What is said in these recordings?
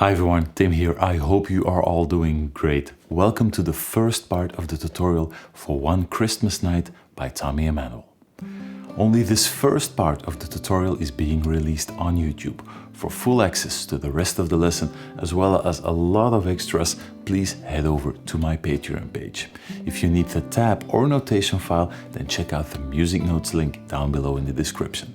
Hi everyone, Tim here. I hope you are all doing great. Welcome to the first part of the tutorial for One Christmas Night by Tommy Emmanuel. Only this first part of the tutorial is being released on YouTube. For full access to the rest of the lesson, as well as a lot of extras, please head over to my Patreon page. If you need the tab or notation file, then check out the music notes link down below in the description.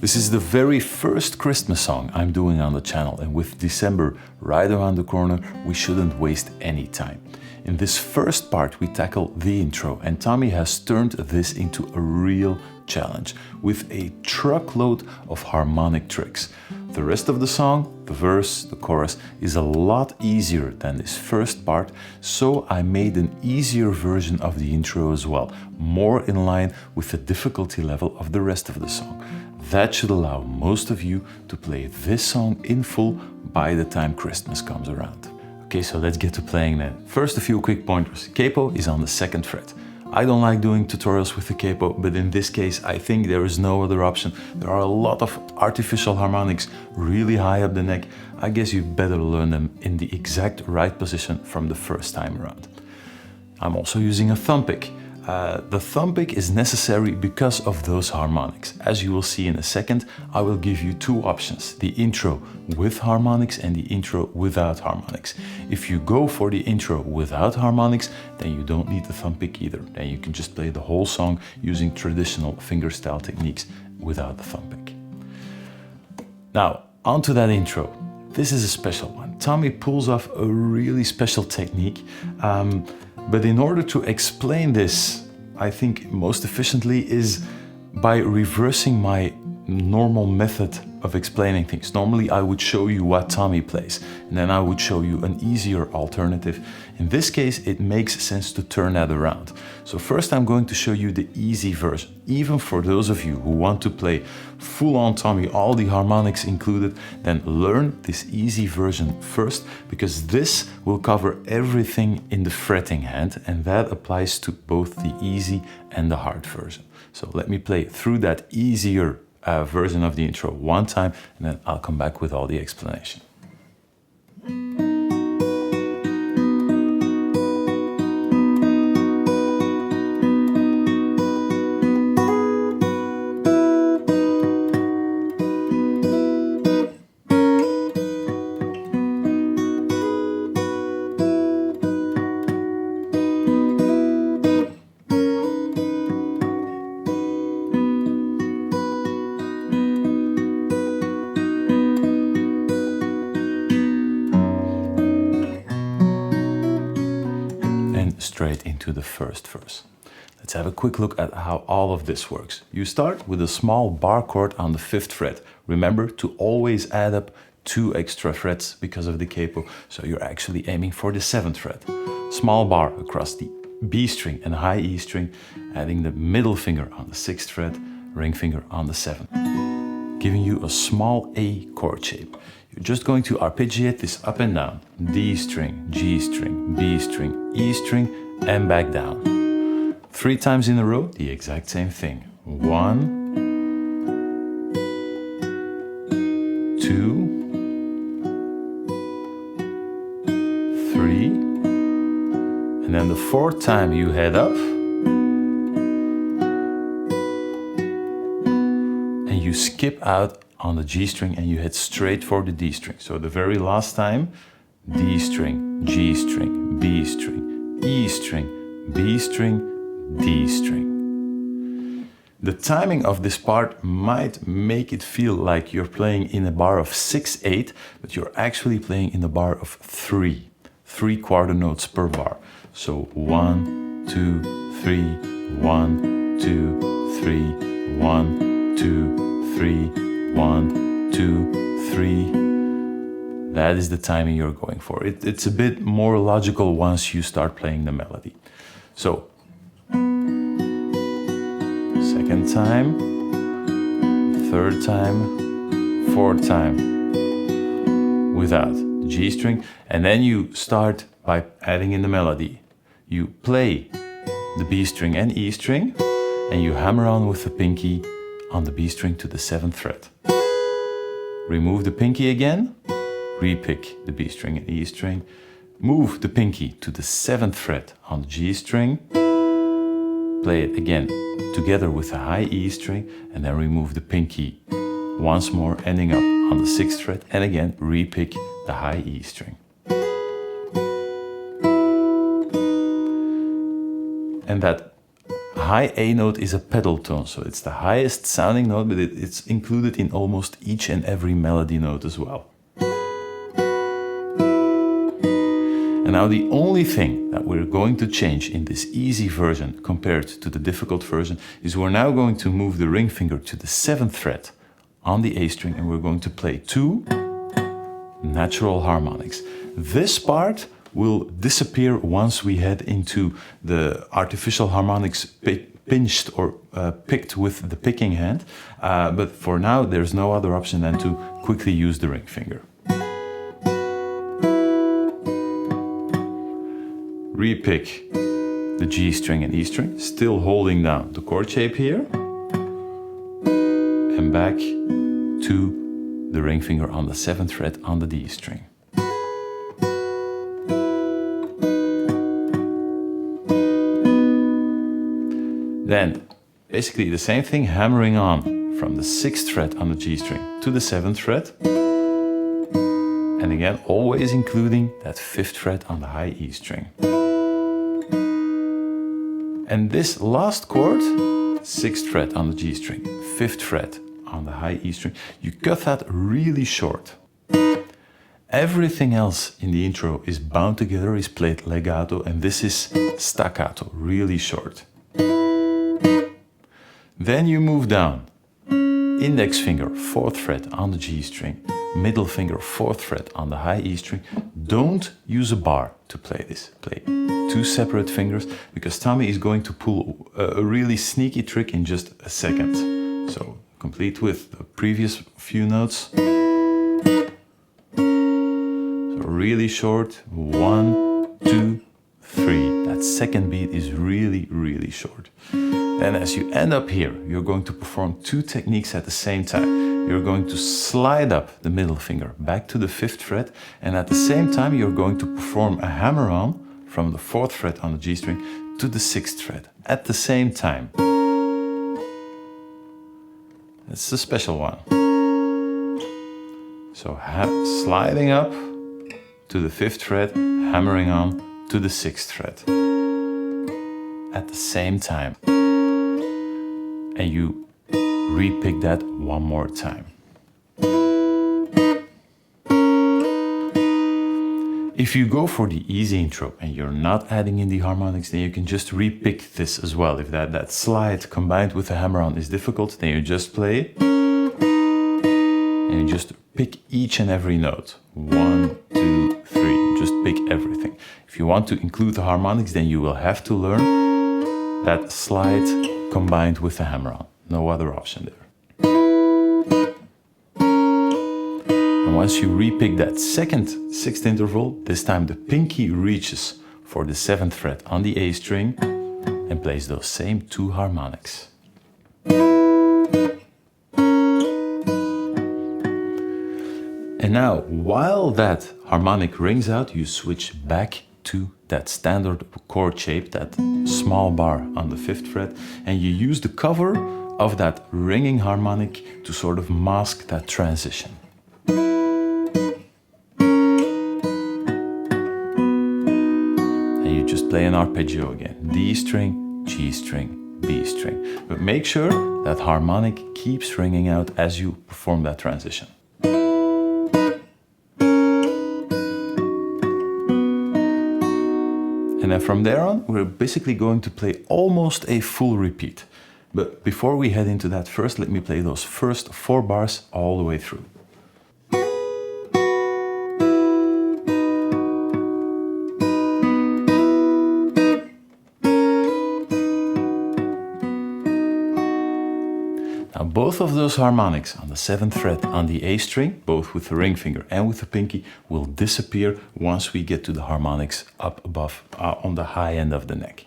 This is the very first Christmas song I'm doing on the channel, and with December right around the corner, we shouldn't waste any time. In this first part, we tackle the intro, and Tommy has turned this into a real challenge with a truckload of harmonic tricks. The rest of the song, the verse, the chorus, is a lot easier than this first part, so I made an easier version of the intro as well, more in line with the difficulty level of the rest of the song. That should allow most of you to play this song in full by the time Christmas comes around. Okay, so let's get to playing then. First, a few quick pointers. Capo is on the 2nd fret. I don't like doing tutorials with the capo, but in this case, I think there is no other option. There are a lot of artificial harmonics really high up the neck. I guess you better learn them in the exact right position from the first time around. I'm also using a thumb pick. The thumb pick is necessary because of those harmonics. As you will see in a second, I will give you two options, the intro with harmonics and the intro without harmonics. If you go for the intro without harmonics, then you don't need the thumb pick either. Then you can just play the whole song using traditional fingerstyle techniques without the thumb pick. Now, onto that intro. This is a special one. Tommy pulls off a really special technique. But in order to explain this, I think most efficiently is by reversing my normal method of explaining things. Normally I would show you what Tommy plays, and then I would show you an easier alternative. In this case, it makes sense to turn that around. So first I'm going to show you the easy version. Even for those of you who want to play full-on Tommy, all the harmonics included, then learn this easy version first, because this will cover everything in the fretting hand, and that applies to both the easy and the hard version. So let me play through that easier version of the intro one time, and then I'll come back with all the explanation. Straight into the first verse. Let's have a quick look at how all of this works. You start with a small bar chord on the 5th fret. Remember to always add up 2 extra frets because of the capo, so you're actually aiming for the 7th fret. Small bar across the B string and high E string, adding the middle finger on the 6th fret, ring finger on the 7th, giving you a small A chord shape. You're just going to arpeggiate this up and down. D string, G string, B string, E string, and back down. 3 times in a row, the exact same thing. 1, 2, 3, and then the 4th time you head up, and you skip out on the G string and you head straight for the D string. So the very last time, D string, G string, B string, E string, B string, D string. The timing of this part might make it feel like you're playing in a bar of 6/8, but you're actually playing in a bar of 3 quarter notes per bar. So 1, 2, 3, 1, 2, 3, 1, 2, 3, 1, 2, 3. That is the timing you're going for. It's a bit more logical once you start playing the melody. So, 2nd time, 3rd time, 4th time, without the G string, and then you start by adding in the melody. You play the B string and E string, and you hammer on with the pinky on the B string to the 7th fret. Remove the pinky again, repick the B string and E string, move the pinky to the 7th fret on the G string, play it again together with the high E string, and then remove the pinky once more, ending up on the 6th fret, and again repick the high E string. And that high A note is a pedal tone, so it's the highest sounding note, but it's included in almost each and every melody note as well. And now the only thing that we're going to change in this easy version compared to the difficult version is we're now going to move the ring finger to the 7th fret on the A string, and we're going to play 2 natural harmonics. This part will disappear once we head into the artificial harmonics pinched or picked with the picking hand, but for now there's no other option than to quickly use the ring finger. Repick the G string and E string, still holding down the chord shape here, and back to the ring finger on the 7th fret on the D string. Then, basically the same thing, hammering on from the 6th fret on the G string to the 7th fret. And again, always including that 5th fret on the high E string. And this last chord, 6th fret on the G string, 5th fret on the high E string, you cut that really short. Everything else in the intro is bound together, is played legato, and this is staccato, really short. Then you move down, index finger 4th fret on the G string, middle finger 4th fret on the high E string. Don't use a bar to play this. Play 2 separate fingers, because Tommy is going to pull a really sneaky trick in just a second. So complete with the previous few notes. So really short, 1, 2, 3. That second beat is really, really short. Then as you end up here, you're going to perform 2 techniques at the same time. You're going to slide up the middle finger back to the 5th fret, and at the same time you're going to perform a hammer-on from the 4th fret on the G string to the 6th fret at the same time. It's a special one. So sliding up to the 5th fret, hammering on to the 6th fret at the same time. And you repick that one more time. If you go for the easy intro and you're not adding in the harmonics, then you can just repick this as well. If that slide combined with the hammer-on is difficult, then you just play and you just pick each and every note. 1, 2, 3. Just pick everything. If you want to include the harmonics, then you will have to learn that slide combined with the hammer-on. No other option there. And once you repick that second 6th interval, this time the pinky reaches for the 7th fret on the A string and plays those same 2 harmonics. And now, while that harmonic rings out, you switch back to that standard chord shape, that small bar on the 5th fret, and you use the cover of that ringing harmonic to sort of mask that transition. And you just play an arpeggio again. D string, G string, B string. But make sure that harmonic keeps ringing out as you perform that transition. And then from there on, we're basically going to play almost a full repeat. But before we head into that, first let me play those first 4 bars all the way through. Now both of those harmonics on the 7th fret on the A string, both with the ring finger and with the pinky, will disappear once we get to the harmonics up above on the high end of the neck.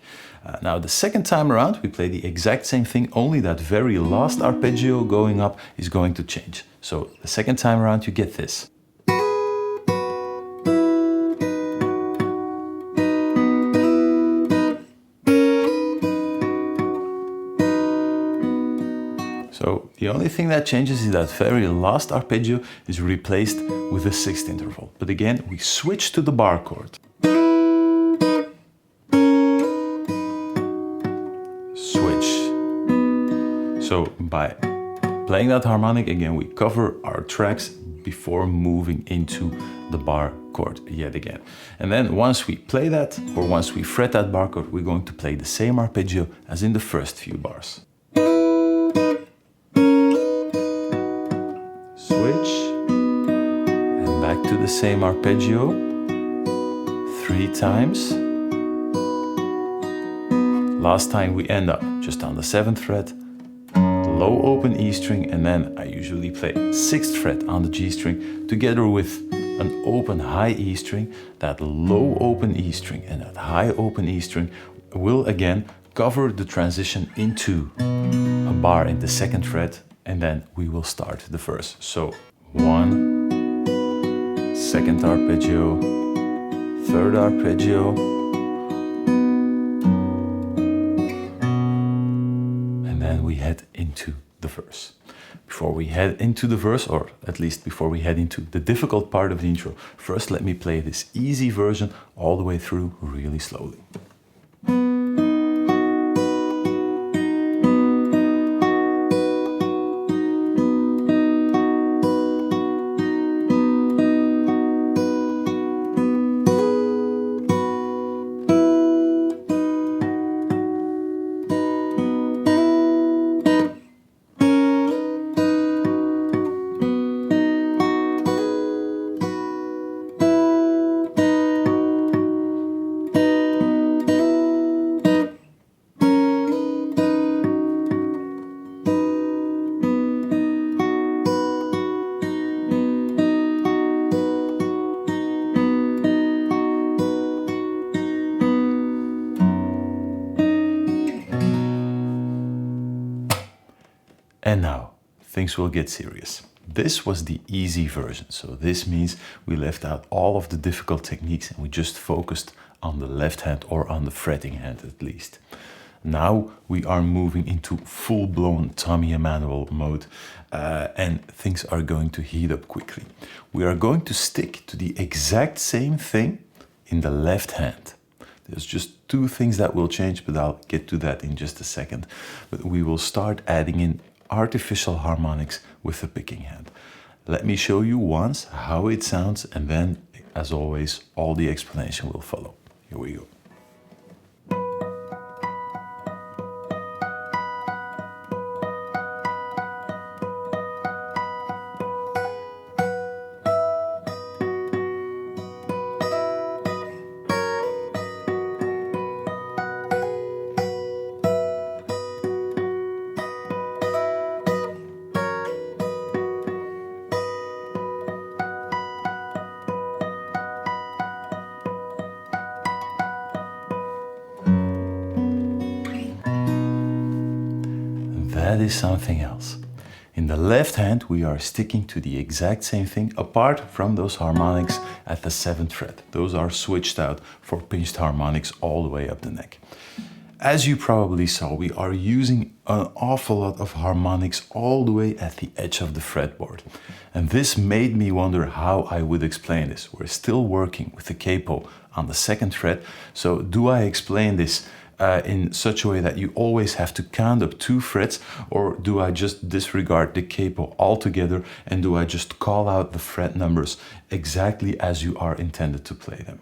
Now the second time around we play the exact same thing, only that very last arpeggio going up is going to change. So the second time around you get this. So the only thing that changes is that very last arpeggio is replaced with a sixth interval. But again, we switch to the bar chord. Switch. So by playing that harmonic, again, we cover our tracks before moving into the bar chord yet again. And then once we play that, or once we fret that bar chord, we're going to play the same arpeggio as in the first few bars. Switch, and back to the same arpeggio 3 times. Last time we end up just on the 7th fret, low open E string, and then I usually play 6th fret on the G string together with an open high E string. That low open E string and that high open E string will again cover the transition into a bar in the 2nd fret, and then we will start the verse. So 1, 2nd arpeggio, 3rd arpeggio, and then we head into the verse. Before we head into the verse, or at least before we head into the difficult part of the intro, first let me play this easy version all the way through really slowly. And now, things will get serious. This was the easy version, so this means we left out all of the difficult techniques and we just focused on the left hand, or on the fretting hand at least. Now we are moving into full-blown Tommy Emmanuel mode, and things are going to heat up quickly. We are going to stick to the exact same thing in the left hand. There's just 2 things that will change, but I'll get to that in just a second. But we will start adding in artificial harmonics with the picking hand. Let me show you once how it sounds, and then, as always, all the explanation will follow. Here we go. That is something else. In the left hand, we are sticking to the exact same thing, apart from those harmonics at the 7th fret. Those are switched out for pinched harmonics all the way up the neck. As you probably saw, we are using an awful lot of harmonics all the way at the edge of the fretboard. And this made me wonder how I would explain this. We're still working with the capo on the 2nd fret, so do I explain this in such a way that you always have to count up 2 frets, or do I just disregard the capo altogether and do I just call out the fret numbers exactly as you are intended to play them?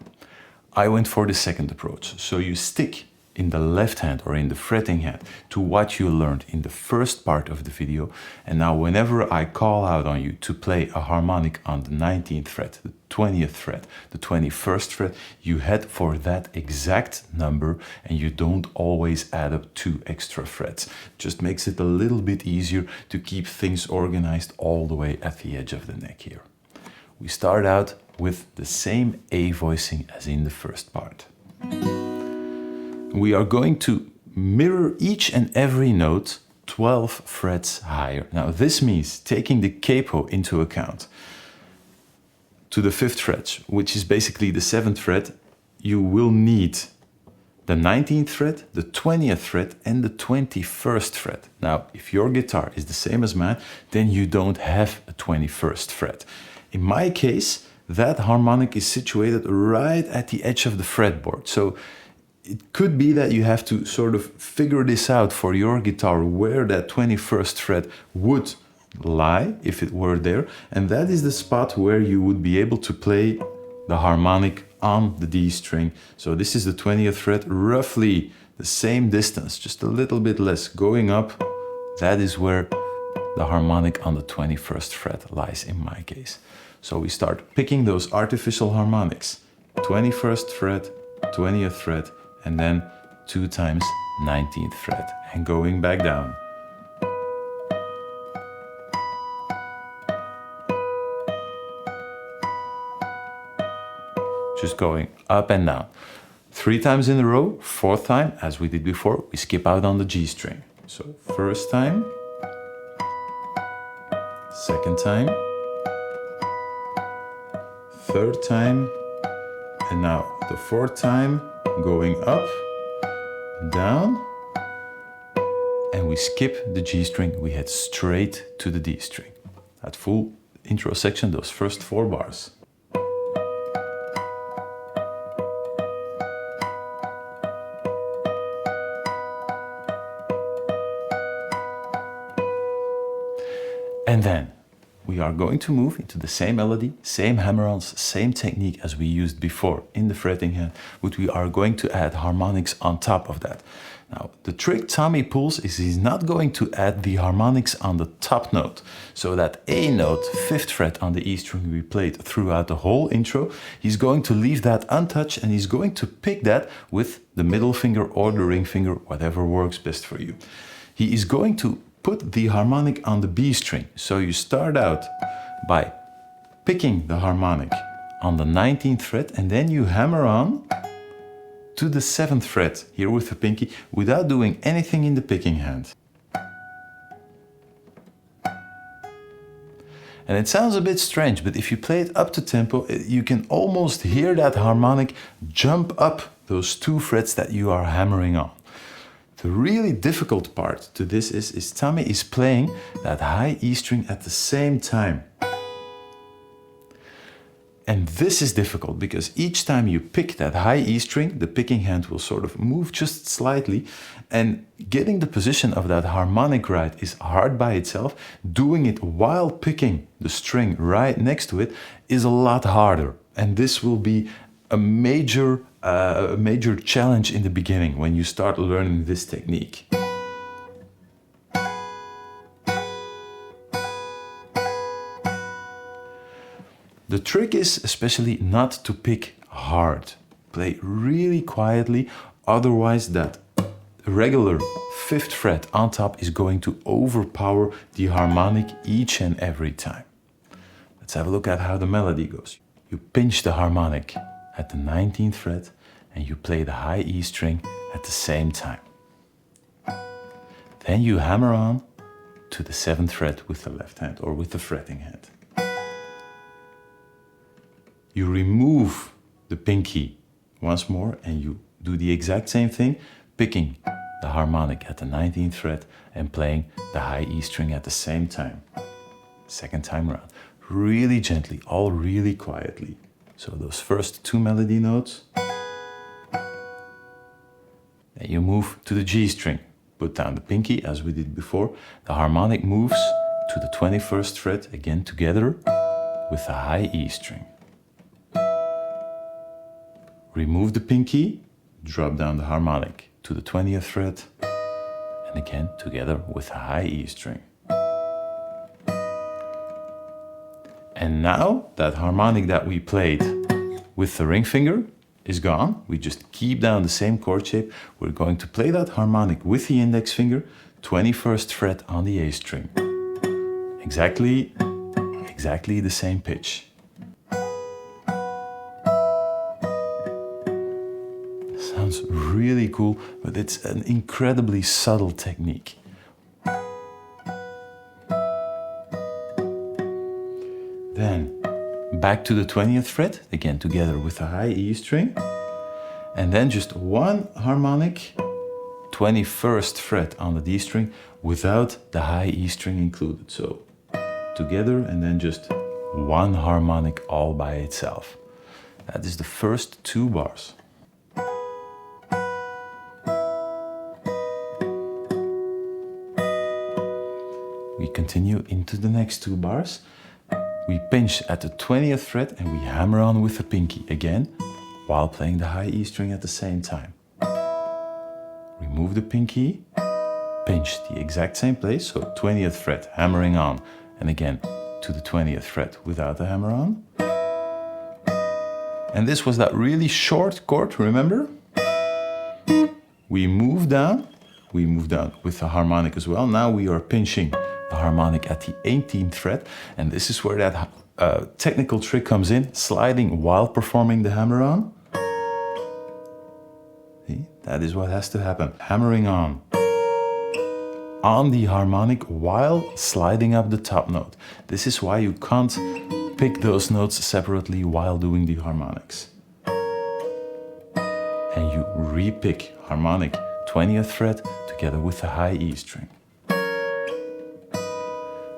I went for the second approach. So you stick in the left hand, or in the fretting hand, to what you learned in the first part of the video, and now whenever I call out on you to play a harmonic on the 19th fret, the 20th fret, the 21st fret, you head for that exact number and you don't always add up 2 extra frets. Just makes it a little bit easier to keep things organized all the way at the edge of the neck here. We start out with the same A voicing as in the first part. We are going to mirror each and every note 12 frets higher. Now this means taking the capo into account. To the 5th fret, which is basically the 7th fret, you will need the 19th fret, the 20th fret, and the 21st fret. Now, if your guitar is the same as mine, then you don't have a 21st fret. In my case, that harmonic is situated right at the edge of the fretboard. So it could be that you have to sort of figure this out for your guitar, where that 21st fret would lie if it were there. And that is the spot where you would be able to play the harmonic on the D string. So this is the 20th fret, roughly the same distance, just a little bit less going up. That is where the harmonic on the 21st fret lies in my case. So we start picking those artificial harmonics. 21st fret, 20th fret, and then 2 times 19th fret, and going back down. Just going up and down. 3 times in a row. 4th time, as we did before, we skip out on the G string. So first time, second time, third time, and now the 4th time, going up, down, and we skip the G string, we head straight to the D string. That full intro section, those first 4 bars. And then we are going to move into the same melody, same hammer-ons, same technique as we used before in the fretting hand, but we are going to add harmonics on top of that. Now, the trick Tommy pulls is he's not going to add the harmonics on the top note. So that A note, 5th fret on the E string we played throughout the whole intro, he's going to leave that untouched and he's going to pick that with the middle finger or the ring finger, whatever works best for you. He is going to put the harmonic on the B string. So you start out by picking the harmonic on the 19th fret and then you hammer on to the 7th fret here with the pinky without doing anything in the picking hand. And it sounds a bit strange, but if you play it up to tempo, you can almost hear that harmonic jump up those 2 frets that you are hammering on. The really difficult part to this is Tommy is playing that high E string at the same time. And this is difficult because each time you pick that high E string, the picking hand will sort of move just slightly, and getting the position of that harmonic right is hard by itself. Doing it while picking the string right next to it is a lot harder. And this will be a major challenge in the beginning when you start learning this technique. The trick is especially not to pick hard. Play really quietly, otherwise that regular 5th fret on top is going to overpower the harmonic each and every time. Let's have a look at how the melody goes. You pinch the harmonic at the 19th fret and you play the high E string at the same time. Then you hammer on to the 7th fret with the left hand or with the fretting hand. You remove the pinky once more and you do the exact same thing, picking the harmonic at the 19th fret and playing the high E string at the same time. Second time around, really gently, all really quietly. So those first 2 melody notes. Then you move to the G string. Put down the pinky as we did before. The harmonic moves to the 21st fret, again together with the high E string. Remove the pinky, drop down the harmonic to the 20th fret, and again together with a high E string. And now that harmonic that we played with the ring finger is gone. We just keep down the same chord shape. We're going to play that harmonic with the index finger, 21st fret on the A string. Exactly the same pitch. Sounds really cool, but it's an incredibly subtle technique. Then back to the 20th fret, again together with a high E string. and then just one harmonic, 21st fret on the D string without the high E string included. So together and then just one harmonic all by itself. That is the first 2 bars. We continue into the next 2 bars. We pinch at the 20th fret and we hammer on with the pinky again while playing the high E string at the same time. Remove the pinky, pinch the exact same place, so 20th fret, hammering on, and again to the 20th fret without the hammer on. And this was that really short chord, remember? We move down with the harmonic as well. Now we are pinching the harmonic at the 18th fret, and this is where that technical trick comes in, sliding while performing the hammer on. See? That is what has to happen. Hammering on the harmonic while sliding up the top note. This is why you can't pick those notes separately while doing the harmonics. And you re-pick harmonic 20th fret together with the high E string.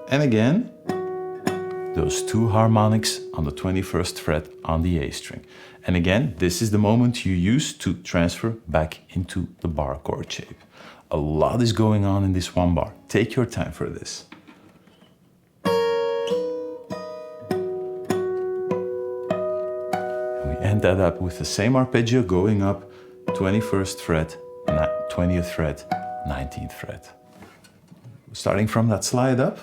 And again, those 2 harmonics on the 21st fret on the A string. And again, this is the moment you use to transfer back into the bar chord shape. A lot is going on in this 1 bar. Take your time for this. And we end that up with the same arpeggio going up 21st fret, 20th fret, 19th fret. Starting from that slide up.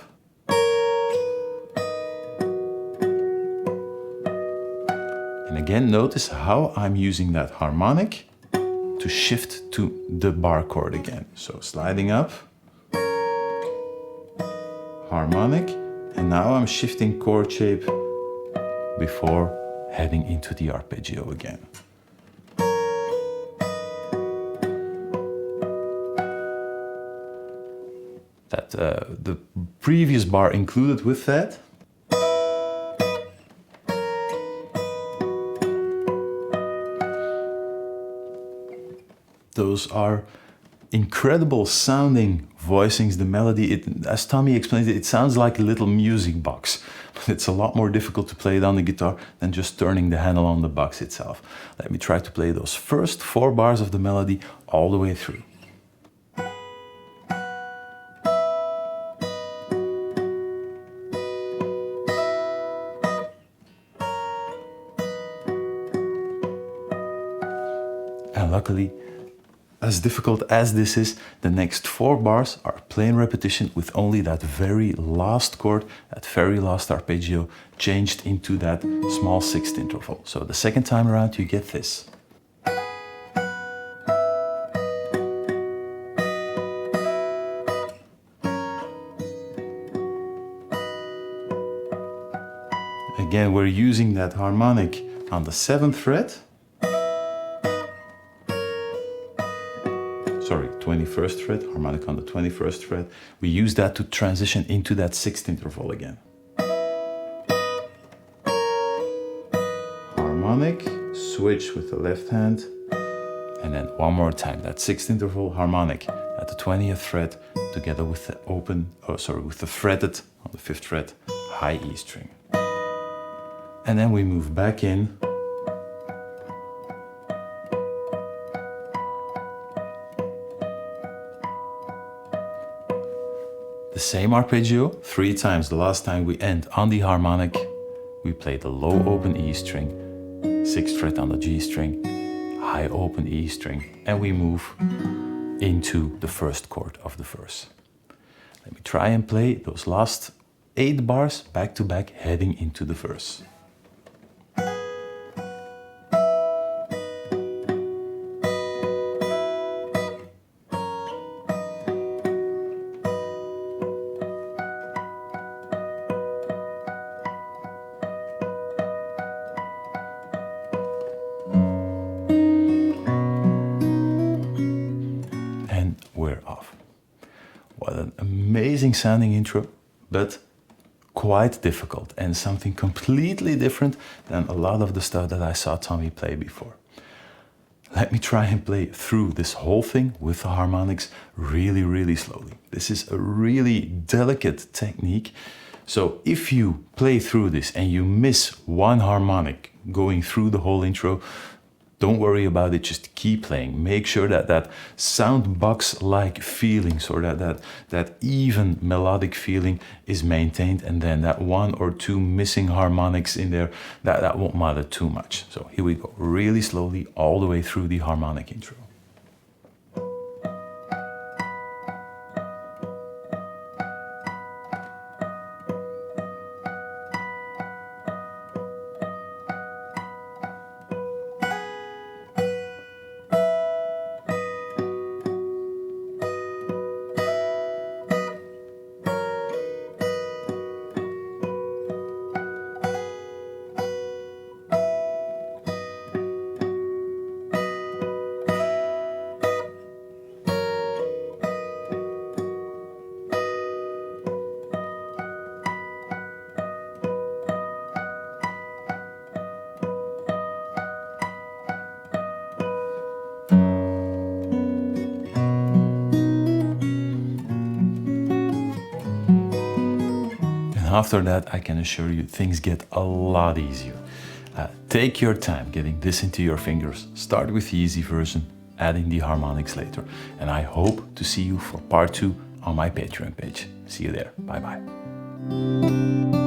And again, notice how I'm using that harmonic to shift to the bar chord again. So sliding up, harmonic, and now I'm shifting chord shape before heading into the arpeggio again. That the previous bar included with that. Those are incredible sounding voicings. The melody, as Tommy explained it sounds like a little music box, but it's a lot more difficult to play it on the guitar than just turning the handle on the box itself. Let me try to play those first 4 bars of the melody all the way through. And luckily, as difficult as this is, the next 4 bars are plain repetition with only that very last chord, that very last arpeggio changed into that small 6th interval. So the second time around you get this. Again, we're using that harmonic on the 7th fret. Sorry, 21st fret, harmonic on the 21st fret. We use that to transition into that 6th interval again. Harmonic, switch with the left hand, and then one more time, that 6th interval harmonic at the 20th fret together with the with the fretted on the 5th fret high E string. And then we move back in. The same arpeggio 3 times. The last time we end on the harmonic. We play the low open E string, 6th fret on the G string, high open E string, and we move into the first chord of the verse. Let me try and play those last 8 bars back to back heading into the verse. What an amazing sounding intro, but quite difficult and something completely different than a lot of the stuff that I saw Tommy play before. let me try and play through this whole thing with the harmonics really, really slowly. This is a really delicate technique. So if you play through this and you miss one harmonic going through the whole intro, don't worry about it, just keep playing. Make sure that that sound box-like feeling, so that even melodic feeling is maintained, and then that one or two missing harmonics in there, that won't matter too much. So here we go, really slowly, all the way through the harmonic intro. After that, I can assure you things get a lot easier. Take your time getting this into your fingers. Start with the easy version, adding the harmonics later. And I hope to see you for part 2 on my Patreon page. See you there. Bye bye.